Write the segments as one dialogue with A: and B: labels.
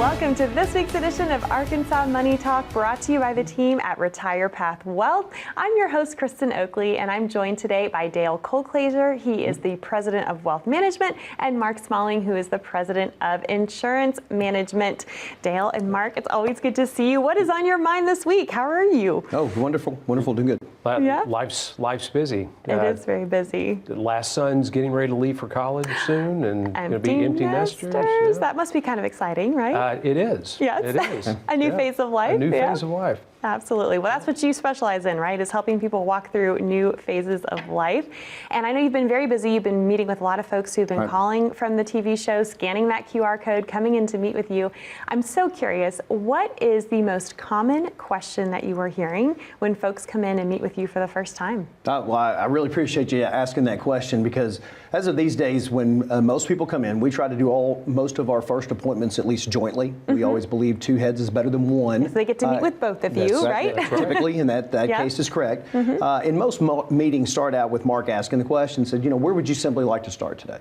A: Welcome to this week's edition of Arkansas Money Talk, brought to you by the team at Retire Path Wealth. I'm your host, Kristen Oakley, and I'm joined today by Dale Colclaser. He is the president of Wealth Management, and Mark Smalling, who is the president of Insurance Management. Dale and Mark, it's always good to see you. What is on your mind this week? How are you?
B: Oh, wonderful, doing good.
A: Yeah.
C: Life's busy.
A: It is very busy.
C: The last son's getting ready to leave for college soon, and going to be empty nesters. Yeah.
A: That must be kind of exciting, right?
C: It is.
A: Yes.
C: It is.
A: A new phase of life.
C: A new phase of life.
A: Absolutely. Well, that's what you specialize in, right? Is helping people walk through new phases of life. And I know you've been very busy. You've been meeting with a lot of folks who've been calling from the TV show, scanning that QR code, coming in to meet with you. I'm so curious, what is the most common question that you are hearing when folks come in and meet with you for the first time?
B: Well, I really appreciate you asking that question, because as of these days, when most people come in, we try to do most of our first appointments at least jointly. We always believe two heads is better than one.
A: So they get to meet with both of you, right?
B: Typically, in that case is correct. And most meetings start out with Mark asking the question, said, where would you simply like to start today?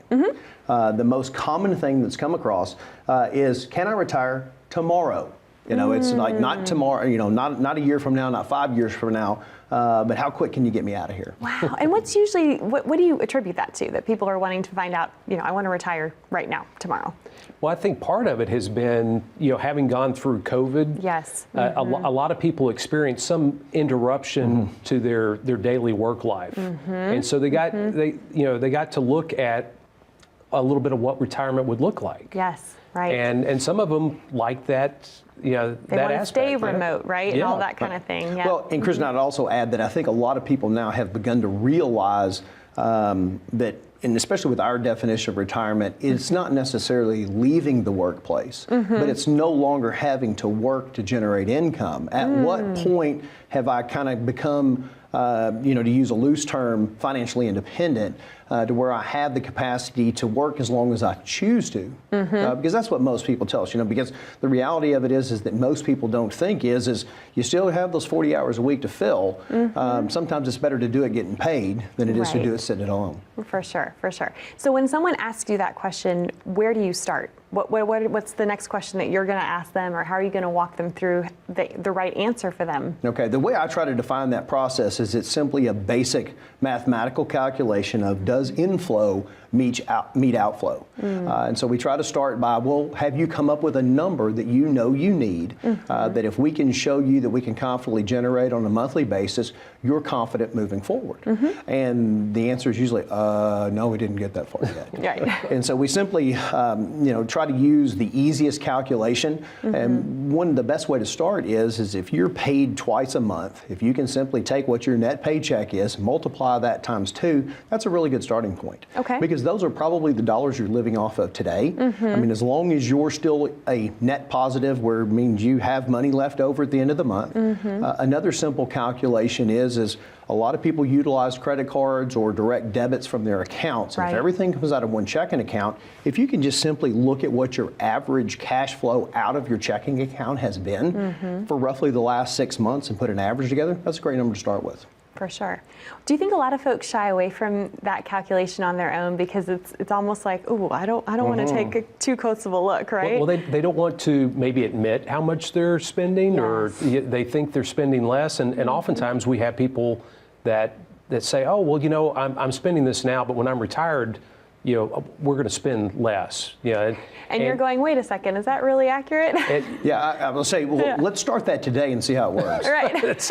B: The most common thing that's come across is, can I retire tomorrow? It's like not tomorrow, not a year from now, not 5 years from now, but how quick can you get me out of here?
A: Wow. And what's usually, what do you attribute that to, that people are wanting to find out, I want to retire right now, tomorrow?
C: Well, I think part of it has been, having gone through COVID.
A: Yes.
C: A lot of people experience some interruption to their daily work life. And so they got to look at a little bit of what retirement would look like.
A: Yes. Right.
C: And some of them like that,
A: they
C: that
A: want to
C: aspect.
A: stay remote, right? And all that kind of thing. Yeah.
B: Well, and Kristen, I'd also add that I think a lot of people now have begun to realize that, and especially with our definition of retirement, it's not necessarily leaving the workplace, but it's no longer having to work to generate income. At what point have I kind of become, to use a loose term, financially independent, to where I have the capacity to work as long as I choose to? Because that's what most people tell us, because the reality of it is that most people don't think is you still have those 40 hours a week to fill. Sometimes it's better to do it getting paid than it is to do it sitting at home.
A: For sure, for sure. So when someone asks you that question, where do you start? What's the next question that you're going to ask them, or how are you going to walk them through the right answer for them? Okay,
B: the way I try to define that process is it's simply a basic mathematical calculation of does inflow meet outflow. And so we try to start by, well, have you come up with a number that you know you need, that if we can show you that we can confidently generate on a monthly basis, you're confident moving forward? And the answer is usually, no, we didn't get that far yet. And so we simply, try to use the easiest calculation. And one of the best way to start is if you're paid twice a month, if you can simply take what your net paycheck is, multiply that times 2, that's a really good starting point. Because those are probably the dollars you're living off of today. I mean, as long as you're still a net positive, where it means you have money left over at the end of the month. Another simple calculation is a lot of people utilize credit cards or direct debits from their accounts. If everything comes out of one checking account, if you can just simply look at what your average cash flow out of your checking account has been for roughly the last 6 months and put an average together, that's a great number to start with.
A: For sure. Do you think a lot of folks shy away from that calculation on their own because it's almost like, oh, I don't want to take too close of a look, right?
C: Well, they don't want to maybe admit how much they're spending, or they think they're spending less, and oftentimes we have people that say, oh, well, I'm spending this now, but when I'm retired, we're going to spend less.
A: And you're going, wait a second, is that really accurate?
B: I will say, well, let's start that today and see how it works.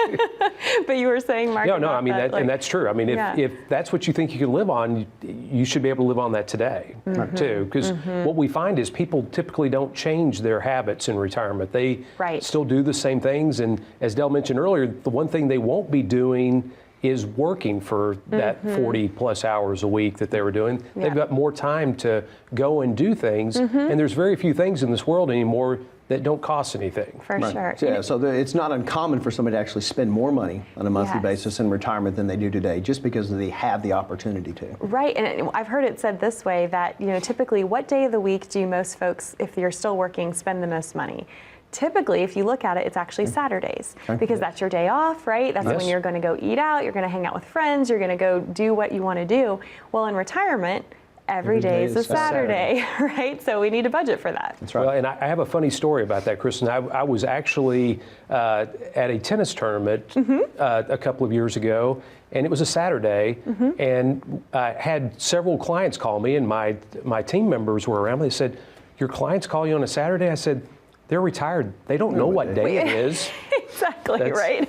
A: But you were saying, Mark.
C: No, I mean, and that's true. I mean, if that's what you think you can live on, you should be able to live on that today, too. Because what we find is people typically don't change their habits in retirement. They still do the same things. And as Dale mentioned earlier, the one thing they won't be doing is working for that 40 plus hours a week that they were doing. They've got more time to go and do things, and there's very few things in this world anymore that don't cost anything.
A: For sure.
B: So it's not uncommon for somebody to actually spend more money on a monthly basis in retirement than they do today, just because they have the opportunity to.
A: Right, and I've heard it said this way, that typically what day of the week do most folks, if you're still working, spend the most money? Typically, if you look at it, it's actually Saturdays, because that's your day off, right? That's when you're going to go eat out, you're going to hang out with friends, you're going to go do what you want to do. Well, in retirement, Every day is a Saturday, right? So we need a budget for that.
B: That's right.
C: Well, and I have a funny story about that, Kristen. I was actually at a tennis tournament a couple of years ago, and it was a Saturday, and I had several clients call me, and my team members were around. They said, "Your clients call you on a Saturday?" I said, "They're retired. They don't know what day it is."
A: Exactly, right?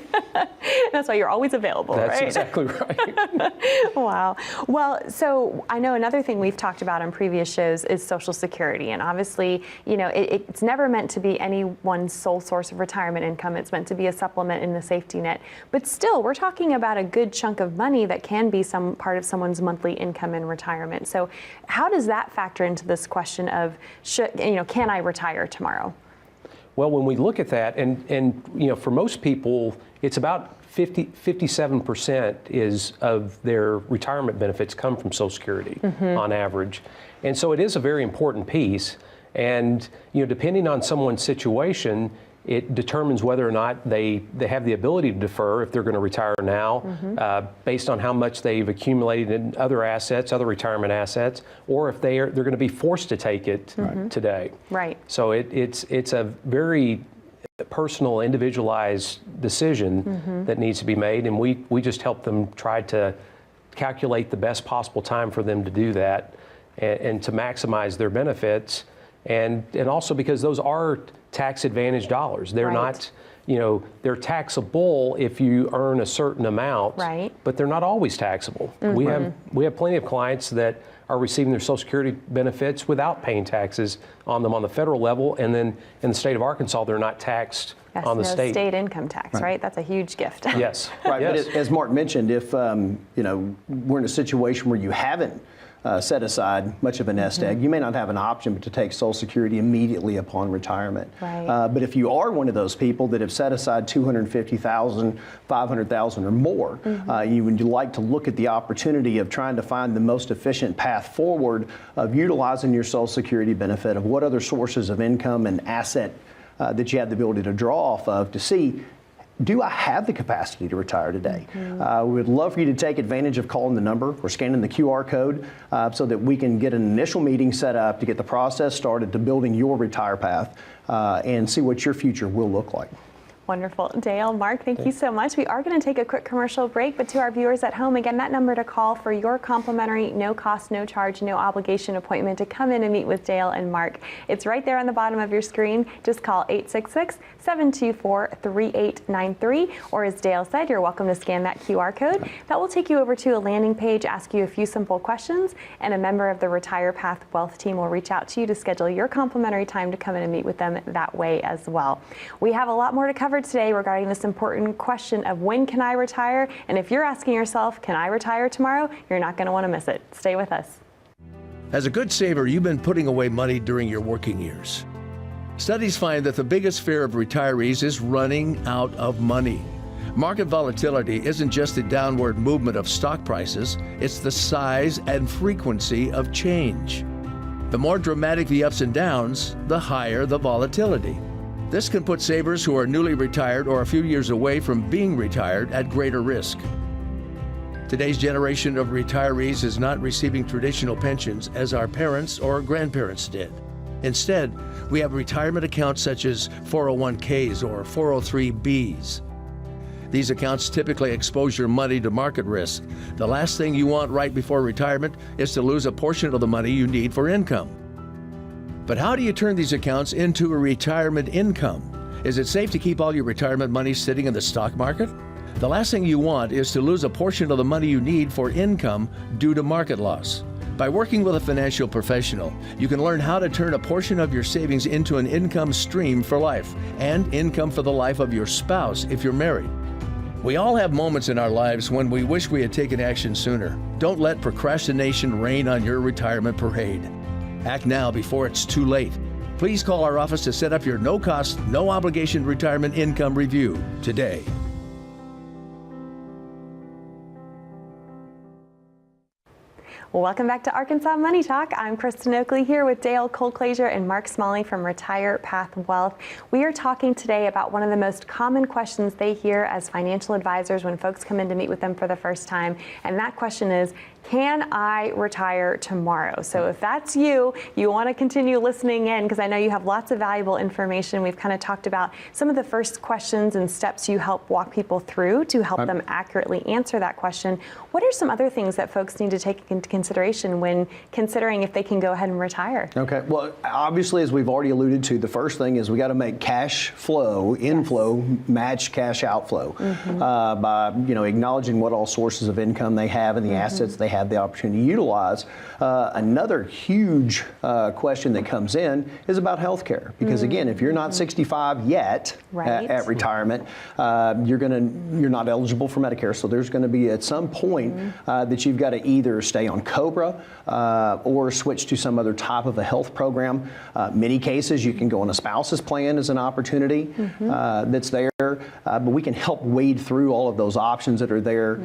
A: That's why you're always available,
C: right?
A: That's
C: exactly right.
A: Wow. Well, so I know another thing we've talked about on previous shows is Social Security. And obviously, you know, it's never meant to be anyone's sole source of retirement income. It's meant to be a supplement in the safety net. But still, we're talking about a good chunk of money that can be some part of someone's monthly income in retirement. So how does that factor into this question of, can I retire tomorrow?
C: Well, when we look at that, and you know, for most people, it's about 57% is of their retirement benefits come from Social Security on average. And so it is a very important piece. And you know, depending on someone's situation, it determines whether or not they have the ability to defer if they're going to retire now, based on how much they've accumulated in other assets, other retirement assets, or if they're going to be forced to take it today.
A: Right.
C: So it's a very personal, individualized decision that needs to be made, and we just help them try to calculate the best possible time for them to do that and to maximize their benefits, and also because those are tax advantage dollars. They're not, you know, they're taxable if you earn a certain amount, but they're not always taxable. We have plenty of clients that are receiving their Social Security benefits without paying taxes on them on the federal level, and then in the state of Arkansas, they're not taxed on the state
A: income tax, right? That's a huge gift.
C: Yes.
B: Right,
C: yes.
B: but as Mark mentioned, if you know, we're in a situation where you haven't set aside much of a nest egg, you may not have an option but to take Social Security immediately upon retirement.
A: Right.
B: But if you are one of those people that have set aside $250,000, $500,000 or more, you would like to look at the opportunity of trying to find the most efficient path forward of utilizing your Social Security benefit, of what other sources of income and asset that you have the ability to draw off of to see, do I have the capacity to retire today? We would love for you to take advantage of calling the number or scanning the QR code so that we can get an initial meeting set up to get the process started to building your retire path and see what your future will look like.
A: Wonderful. Dale, Mark, thank you so much. We are going to take a quick commercial break, but to our viewers at home, again, that number to call for your complimentary, no cost, no charge, no obligation appointment to come in and meet with Dale and Mark. It's right there on the bottom of your screen. Just call 866-724-3893, or as Dale said, you're welcome to scan that QR code. That will take you over to a landing page, ask you a few simple questions, and a member of the Retire Path Wealth team will reach out to you to schedule your complimentary time to come in and meet with them that way as well. We have a lot more to cover today regarding this important question of when can I retire? And if you're asking yourself, can I retire tomorrow? You're not going to want to miss it. Stay with us.
D: As a good saver, you've been putting away money during your working years. Studies find that the biggest fear of retirees is running out of money. Market volatility isn't just the downward movement of stock prices, it's the size and frequency of change. The more dramatic the ups and downs, the higher the volatility. This can put savers who are newly retired or a few years away from being retired at greater risk. Today's generation of retirees is not receiving traditional pensions as our parents or grandparents did. Instead, we have retirement accounts such as 401ks or 403bs. These accounts typically expose your money to market risk. The last thing you want right before retirement is to lose a portion of the money you need for income. But how do you turn these accounts into a retirement income? Is it safe to keep all your retirement money sitting in the stock market? The last thing you want is to lose a portion of the money you need for income due to market loss. By working with a financial professional, you can learn how to turn a portion of your savings into an income stream for life and income for the life of your spouse if you're married. We all have moments in our lives when we wish we had taken action sooner. Don't let procrastination reign on your retirement parade. Act now before it's too late. Please call our office to set up your no-cost, no-obligation retirement income review today.
A: Well, welcome back to Arkansas Money Talk. I'm Kristen Oakley here with Dale Colclaser and Mark Smalley from Retire Path Wealth. We are talking today about one of the most common questions they hear as financial advisors when folks come in to meet with them for the first time. And that question is, Can I retire tomorrow? So if that's you, you want to continue listening in because I know you have lots of valuable information. We've kind of talked about some of the first questions and steps you help walk people through to help them accurately answer that question. What are some other things that folks need to take into consideration when considering if they can go ahead and retire?
B: Okay, well, obviously, as we've already alluded to, the first thing is we got to make cash flow, inflow, match cash outflow by acknowledging what all sources of income they have and the assets they have the opportunity to utilize. Another huge question that comes in is about health care. Because again, if you're not 65 yet at retirement, you're not eligible for Medicare. So there's going to be at some point that you've got to either stay on COBRA or switch to some other type of a health program. Many cases you can go on a spouse's plan as an opportunity that's there. But we can help wade through all of those options that are there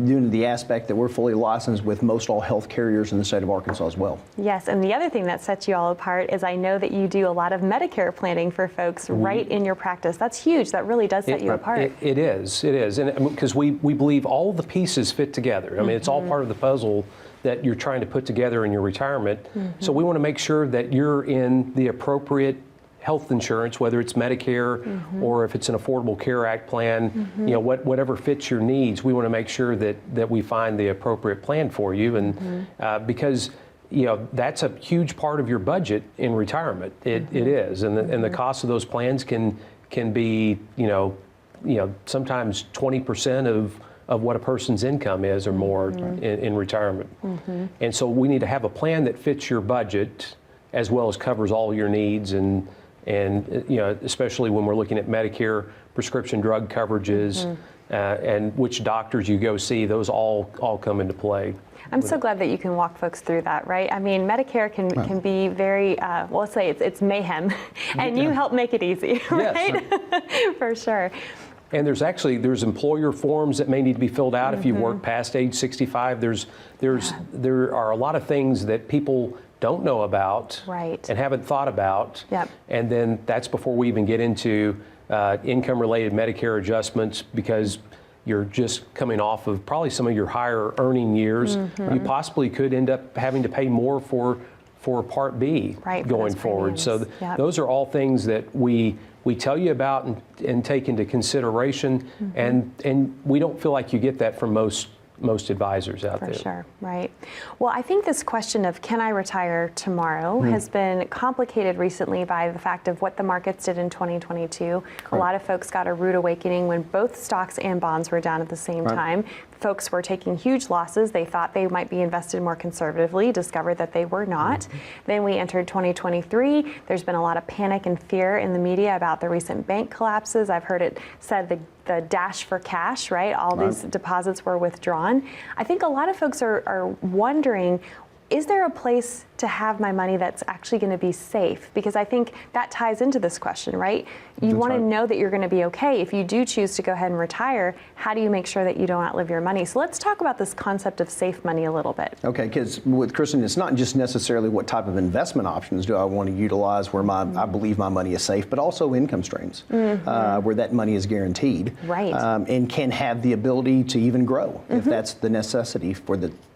B: due to the aspect that we're fully licensed with most all health carriers in the state of Arkansas as well.
A: Yes, and the other thing that sets you all apart is I know that you do a lot of Medicare planning for folks right in your practice. That's huge. That really does set you apart.
C: It is. And because we believe all the pieces fit together. I mean, it's all part of the puzzle that you're trying to put together in your retirement. So we want to make sure that you're in the appropriate health insurance, whether it's Medicare or if it's an Affordable Care Act plan, whatever fits your needs, we want to make sure that we find the appropriate plan for you. And because that's a huge part of your budget in retirement. It is, and the cost of those plans can be sometimes 20% of what a person's income is or more in retirement. And so we need to have a plan that fits your budget as well as covers all your needs and especially when we're looking at Medicare prescription drug coverages and which doctors you go see, those all come into play.
A: I'm so glad that you can walk folks through that, right? I mean, Medicare can be very, let's say it's mayhem, and you help make it easy, right? Yes. For sure.
C: And there's employer forms that may need to be filled out if you work past age 65. There are a lot of things that people don't know about and haven't thought about. And then that's before we even get into income-related Medicare adjustments because you're just coming off of probably some of your higher earning years. You possibly could end up having to pay more for Part B going forward. So those are all things that we tell you about and take into consideration, and we don't feel like you get that from most advisors out there.
A: For sure, right. Well, I think this question of can I retire tomorrow has been complicated recently by the fact of what the markets did in 2022. A lot of folks got a rude awakening when both stocks and bonds were down at the same time. Folks were taking huge losses. They thought they might be invested more conservatively, discovered that they were not. Then we entered 2023. There's been a lot of panic and fear in the media about the recent bank collapses. I've heard it said the dash for cash, right? All these deposits were withdrawn. I think a lot of folks are wondering, is there a place to have my money that's actually going to be safe? Because I think that ties into this question, right? You want to know that you're going to be okay. If you do choose to go ahead and retire, how do you make sure that you don't outlive your money? So let's talk about this concept of safe money a little bit.
B: Okay, because with Kristen, it's not just necessarily what type of investment options do I want to utilize where I believe my money is safe, but also income streams where that money is guaranteed.
A: Right.
B: And can have the ability to even grow if that's the necessity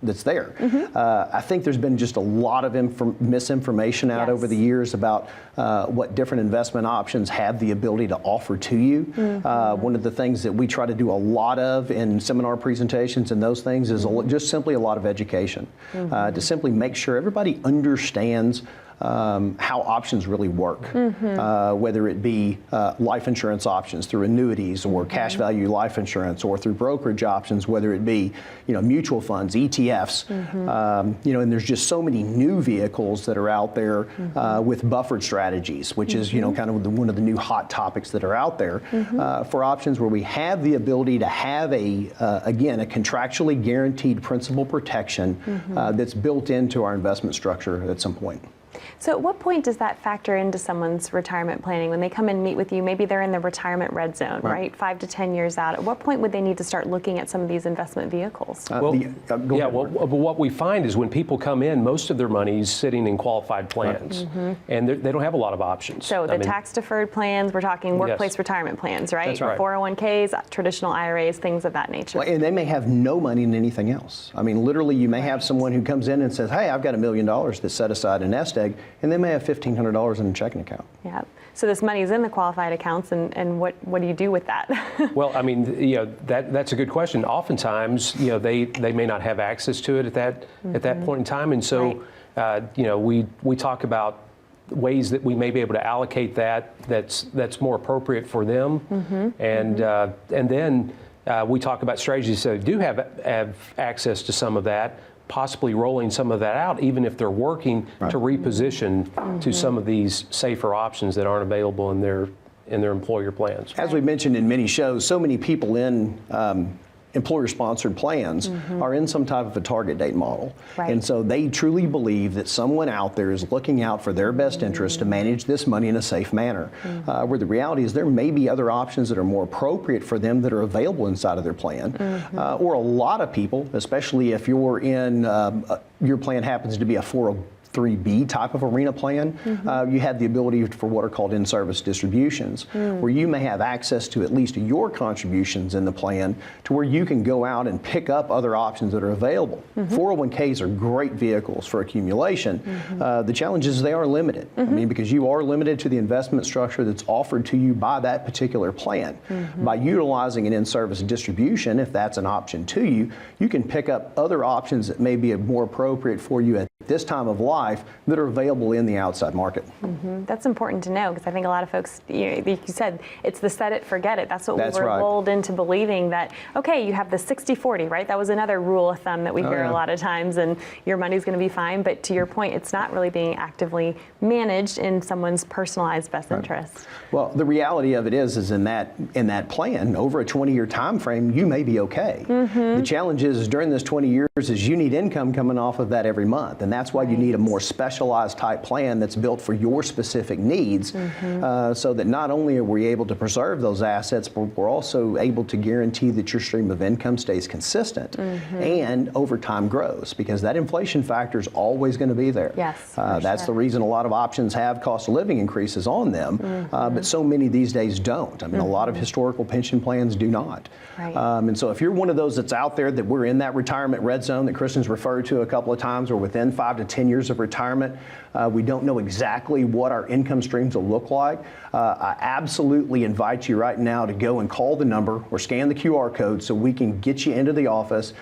B: that's there. I think there's been just a lot of misinformation out over the years about what different investment options have the ability to offer to you. One of the things that we try to do a lot of in seminar presentations and those things is just simply a lot of education to simply make sure everybody understands how options really work, whether it be life insurance options through annuities or cash value life insurance, or through brokerage options, whether it be mutual funds, ETFs, and there's just so many new vehicles that are out there with buffered strategies, which is kind of one of the new hot topics that are out there for options where we have the ability to have a contractually guaranteed principal protection that's built into our investment structure at some point.
A: So at what point does that factor into someone's retirement planning? When they come and meet with you, maybe they're in the retirement red zone, right? 5 to 10 years out. At what point would they need to start looking at some of these investment vehicles?
C: What we find is when people come in, most of their money is sitting in qualified plans, and they don't have a lot of options.
A: So the tax-deferred plans, we're talking workplace retirement plans, right?
C: That's right.
A: 401ks, traditional IRAs, things of that nature.
B: Well, and they may have no money in anything else. I mean, literally, you may have someone who comes in and says, hey, I've got $1 million that's set aside in Nest Egg, and they may have $1,500 in a checking account.
A: Yeah. So this money is in the qualified accounts, and what do you do with that?
C: Well, I mean, that's a good question. Oftentimes, they may not have access to it at that point in time, and so we talk about ways that we may be able to allocate that's more appropriate for them, and then we talk about strategies that do have access to some of that, possibly rolling some of that out, even if they're working to reposition to some of these safer options that aren't available in their employer plans.
B: As we mentioned in many shows, so many people in employer-sponsored plans are in some type of a target date model. And so they truly believe that someone out there is looking out for their best interest to manage this money in a safe manner. Where the reality is there may be other options that are more appropriate for them that are available inside of their plan. Or a lot of people, especially if you're in, your plan happens to be a 403B type of arena plan, you have the ability for what are called in-service distributions, where you may have access to at least your contributions in the plan to where you can go out and pick up other options that are available. 401ks are great vehicles for accumulation. The challenge is they are limited. I mean, because you are limited to the investment structure that's offered to you by that particular plan. By utilizing an in-service distribution, if that's an option to you, you can pick up other options that may be more appropriate for you at this time of life that are available in the outside market.
A: That's important to know, because I think a lot of folks, like you said, it's the set it, forget it. That's what we were lulled into believing, that, okay, you have the 60-40, right? That was another rule of thumb that we hear a lot of times, and your money's going to be fine. But to your point, it's not really being actively managed in someone's personalized best interest.
B: Well, the reality of it is in that plan, over a 20-year time frame, you may be okay. The challenge is during this 20 years is you need income coming off of that every month. And that's why you need a more specialized type plan that's built for your specific needs, so that not only are we able to preserve those assets, but we're also able to guarantee that your stream of income stays consistent and over time grows, because that inflation factor is always going to be there. That's the reason a lot of options have cost of living increases on them, but so many these days don't. I mean, a lot of historical pension plans do not. And so if you're one of those that's out there, that we're in that retirement red zone that Kristen's referred to a couple of times, or within 5 to 10 years of retirement, we don't know exactly what our income streams will look like. I absolutely invite you right now to go and call the number or scan the QR code so we can get you into the office,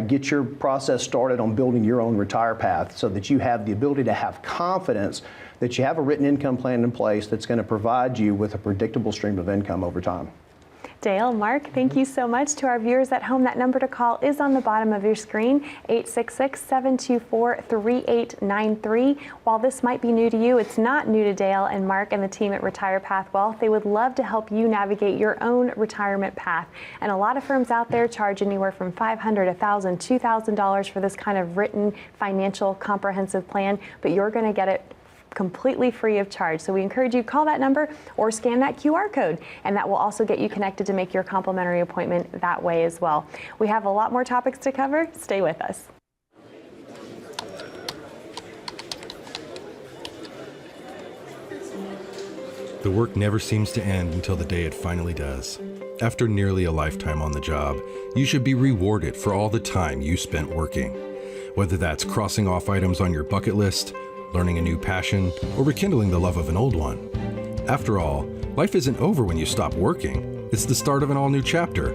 B: get your process started on building your own retire path, so that you have the ability to have confidence that you have a written income plan in place that's going to provide you with a predictable stream of income over time.
A: Dale, Mark, thank you so much. To our viewers at home, that number to call is on the bottom of your screen, 866-724-3893. While this might be new to you, it's not new to Dale and Mark and the team at Retire Path Wealth. They would love to help you navigate your own retirement path. And a lot of firms out there charge anywhere from $500, $1,000, $2,000 for this kind of written financial comprehensive plan, but you're going to get it completely free of charge. So we encourage you to call that number or scan that QR code, and that will also get you connected to make your complimentary appointment that way as well. We have a lot more topics to cover. Stay with us.
E: The work never seems to end until the day it finally does. After nearly a lifetime on the job, you should be rewarded for all the time you spent working. Whether that's crossing off items on your bucket list, learning a new passion, or rekindling the love of an old one. After all, life isn't over when you stop working. It's the start of an all-new chapter,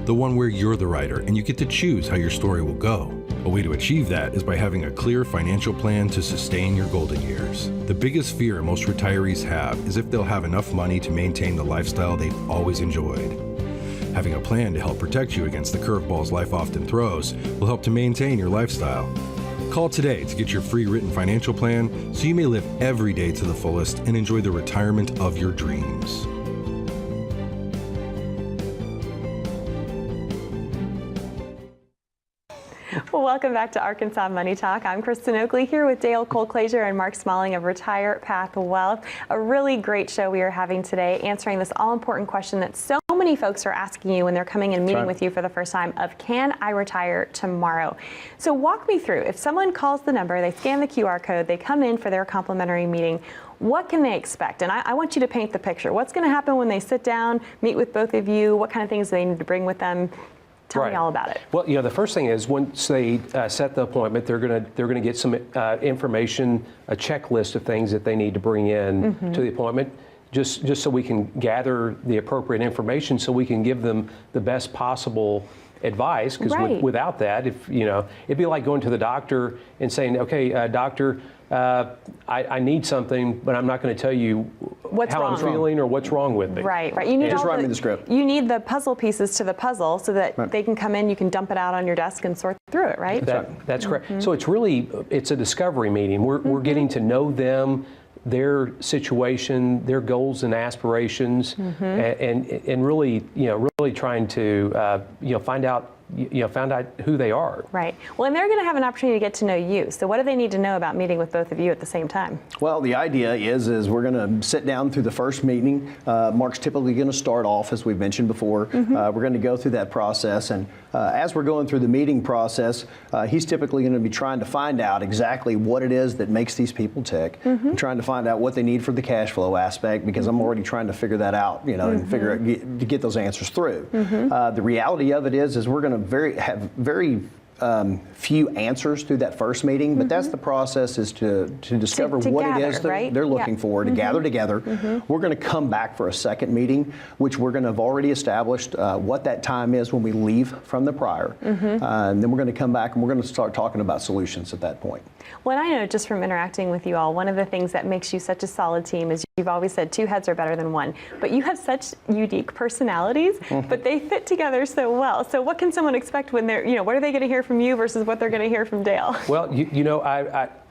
E: the one where you're the writer and you get to choose how your story will go. A way to achieve that is by having a clear financial plan to sustain your golden years. The biggest fear most retirees have is if they'll have enough money to maintain the lifestyle they've always enjoyed. Having a plan to help protect you against the curveballs life often throws will help to maintain your lifestyle. Call today to get your free written financial plan so you may live every day to the fullest and enjoy the retirement of your dreams.
A: Well, Welcome back to Arkansas Money Talk. I'm Kristen Oakley here with Dale Colclaser and Mark Smalling of Retire Path Wealth. A really great show we are having today, answering this all-important question that so many folks are asking you when they're coming and meeting with you for the first time of, can I retire tomorrow? So walk me through. If someone calls the number, they scan the QR code, they come in for their complimentary meeting, what can they expect? And I want you to paint the picture. What's going to happen when they sit down, meet with both of you? What kind of things do they need to bring with them? Tell me all about it.
C: Well, the first thing is once they set the appointment, they're going to get some information, a checklist of things that they need to bring in to the appointment, just so we can gather the appropriate information, so we can give them the best possible advice. Because without that, it'd be like going to the doctor and saying, okay, doctor, I need something, but I'm not going to tell you how I'm feeling or what's wrong with me.
A: Right. You need
B: just write me the script.
A: You need the puzzle pieces to the puzzle so that they can come in, you can dump it out on your desk and sort through it, right?
C: That's correct. So it's a discovery meeting. We're getting to know them, their situation, their goals and aspirations, and really trying to find out who they are.
A: Right. Well, and they're going to have an opportunity to get to know you. So what do they need to know about meeting with both of you at the same time?
B: Well, the idea is we're going to sit down through the first meeting. Mark's typically going to start off, as we've mentioned before. We're going to go through that process, and as we're going through the meeting process, he's typically going to be trying to find out exactly what it is that makes these people tick, trying to find out what they need for the cash flow aspect, because I'm already trying to figure that out, and get those answers through. The reality of it is we're going to have very few answers through that first meeting, but that's the process, is to discover what
A: gather,
B: it is that they're looking for, to gather together. We're going to come back for a second meeting, which we're going to have already established what that time is when we leave from the prior. And then we're going to come back and we're going to start talking about solutions at that point.
A: Well, I know just from interacting with you all, one of the things that makes you such a solid team is you've always said 2 heads are better than 1. But you have such unique personalities, but they fit together so well. So what can someone expect when they're, what are they going to hear from you versus what they're going to hear from Dale?
C: Well,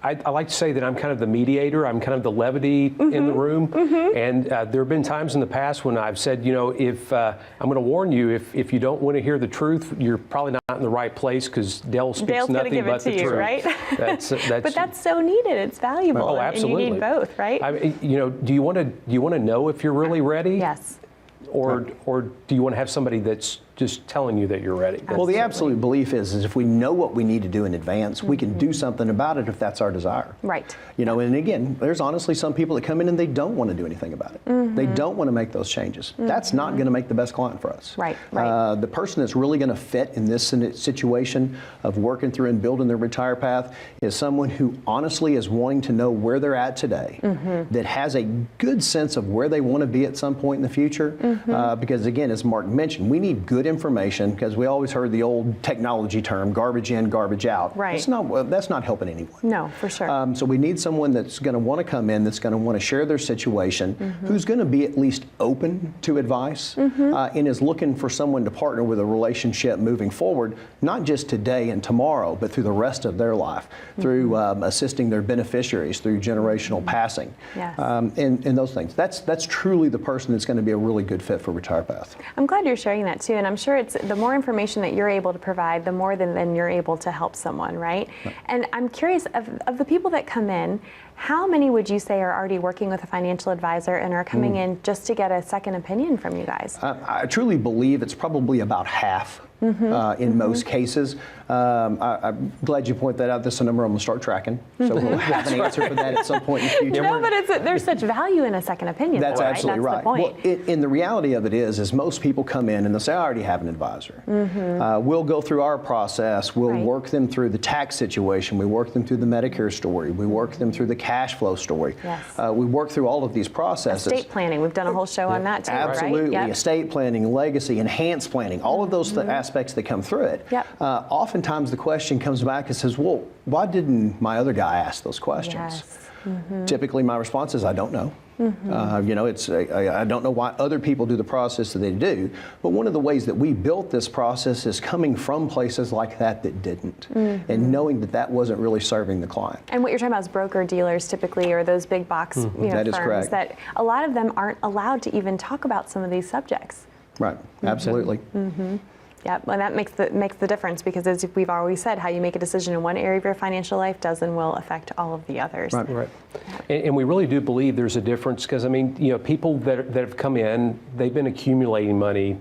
C: I like to say that I'm kind of the mediator. I'm kind of the levity in the room. And there have been times in the past when I've said, if I'm going to warn you, if you don't want to hear the truth, you're probably not in the right place, because Dale speaks nothing but the truth.
A: Right?
C: But
A: that's so needed. It's valuable.
C: Oh, absolutely.
A: And you need both, right?
C: Do you want to know if you're really ready?
A: Yes.
C: Or do you want to have somebody that's just telling you that you're ready?
B: Well, the absolute belief is if we know what we need to do in advance, we can do something about it if that's our desire.
A: Right.
B: And again, there's honestly some people that come in and they don't want to do anything about it. They don't want to make those changes. That's not going to make the best client for us.
A: Right.
B: The person that's really going to fit in this situation of working through and building their retire path is someone who honestly is wanting to know where they're at today, that has a good sense of where they want to be at some point in the future. Because again, as Mark mentioned, we need good information, because we always heard the old technology term, garbage in, garbage out.
A: Right.
B: That's not helping anyone.
A: No, for sure.
B: So we need someone that's going to want to come in, that's going to want to share their situation, who's going to be at least open to advice, and is looking for someone to partner with a relationship moving forward, not just today and tomorrow, but through the rest of their life, through assisting their beneficiaries, through generational passing, and those things. That's truly the person that's going to be a really good fit for Retire Path.
A: I'm glad you're sharing that too, and I'm sure it's the more information that you're able to provide, the more than you're able to help someone, right? And I'm curious, of the people that come in, how many would you say are already working with a financial advisor and are coming in just to get a second opinion from you guys?
B: I truly believe it's probably about half. In most cases. I'm glad you point that out. This is a number I'm going to start tracking. So we'll have an answer for that at some point in the future.
A: No, but there's such value in a second opinion.
B: That's
A: though,
B: absolutely right.
A: That's the point.
B: Well, and the reality of it is most people come in and they'll say, I already have an advisor. We'll go through our process. We'll work them through the tax situation. We work them through the Medicare story. We work them through the cash flow story.
A: Yes.
B: We work through all of these processes.
A: Estate planning. We've done a whole show on that too,
B: Absolutely.
A: right?
B: Estate planning, legacy, enhanced planning, all of those aspects that come through it. Oftentimes the question comes back and says, well, why didn't my other guy ask those questions? Typically my response is, I don't know. I don't know why other people do the process that they do, but one of the ways that we built this process is coming from places like that didn't, and knowing that wasn't really serving the client.
A: And what you're talking about is broker dealers typically, or those big box
B: that is
A: firms
B: correct.
A: that a lot of them aren't allowed to even talk about some of these subjects.
B: Right, absolutely.
A: Yep, and that makes the difference, because as we've always said, how you make a decision in one area of your financial life does and will affect all of the others.
C: Right. And we really do believe there's a difference, because I mean, people that have come in, they've been accumulating money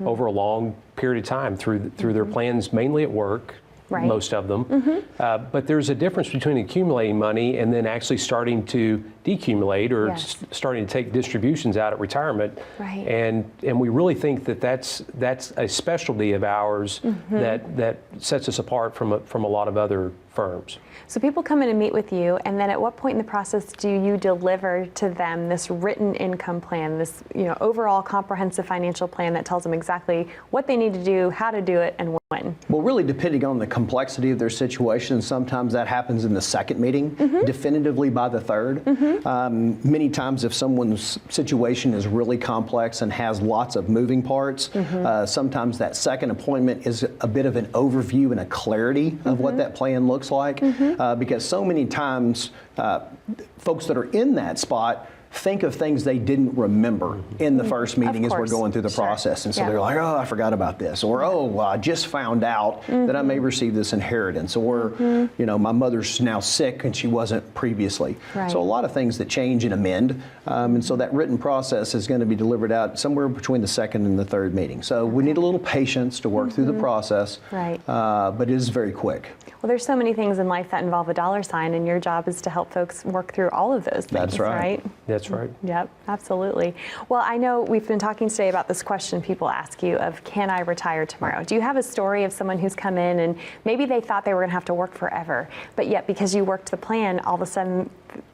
C: over a long period of time through their plans, mainly at work. Right. Most of them. But there's a difference between accumulating money and then actually starting to decumulate, or starting to take distributions out at retirement.
A: Right.
C: And we really think that that's a specialty of ours that sets us apart from a lot of other firms.
A: So people come in and meet with you, and then at what point in the process do you deliver to them this written income plan, this overall comprehensive financial plan that tells them exactly what they need to do, how to do it, and when?
B: Well, really depending on the complexity of their situation, sometimes that happens in the second meeting, definitively by the third. Many times if someone's situation is really complex and has lots of moving parts, sometimes that second appointment is a bit of an overview and a clarity of what that plan looks like, because so many times folks that are in that spot think of things they didn't remember in the first meeting as we're going through the process. And so they're like, oh, I forgot about this. Or, oh, well, I just found out that I may receive this inheritance. Or, my mother's now sick and she wasn't previously. Right. So a lot of things that change and amend. And so that written process is going to be delivered out somewhere between the second and the third meeting. So we need a little patience to work through the process. Right. But it is very quick.
A: Well, there's so many things in life that involve a dollar sign, and your job is to help folks work through all of those things.
B: That's right.
C: That's right.
A: Yep, absolutely. Well, I know we've been talking today about this question people ask you of, can I retire tomorrow? Do you have a story of someone who's come in and maybe they thought they were going to have to work forever, but yet because you worked the plan, all of a sudden,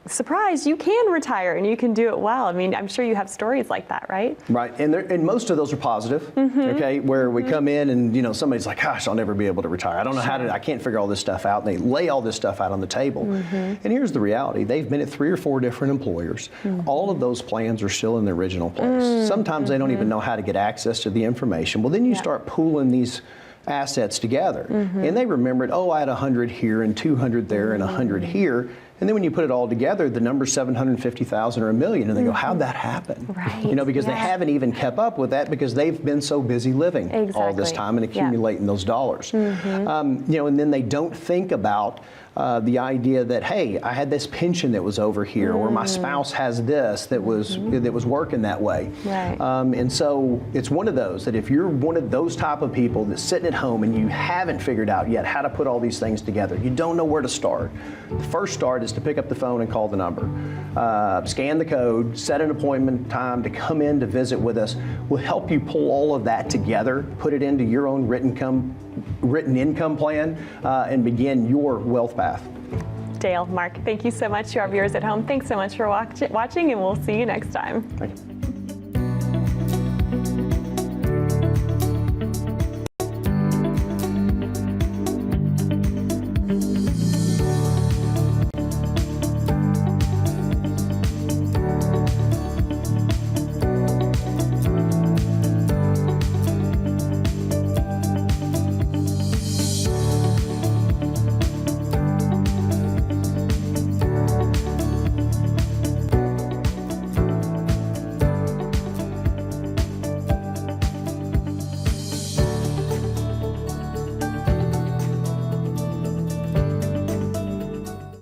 A: surprise, you can retire and you can do it well. I mean, I'm sure you have stories like that, right?
B: Right, and most of those are positive, okay, where we come in and, somebody's like, gosh, I'll never be able to retire. I don't know how to, I can't figure all this stuff out. And they lay all this stuff out on the table. And here's the reality. They've been at 3 or 4 different employers. All of those plans are still in the original place. Sometimes they don't even know how to get access to the information. Well, then you start pooling these assets together. And they remembered, oh, I had 100 here and 200 there and 100 here. And then when you put it all together, the number's 750,000 or $1 million, and they go, how'd that happen?
A: Right.
B: Because they haven't even kept up with that because they've been so busy living all this time and accumulating those dollars. And then they don't think about the idea that, hey, I had this pension that was over here, or my spouse has this that was working that way. Right. And so it's one of those that if you're one of those type of people that's sitting at home and you haven't figured out yet how to put all these things together, you don't know where to start. The first start is to pick up the phone and call the number. Scan the code, set an appointment time to come in to visit with us. We'll help you pull all of that together, put it into your own written income plan, and begin your wealth path.
A: Dale, Mark, thank you so much to our viewers at home. Thanks so much for watching, and we'll see you next time.
B: Thank you.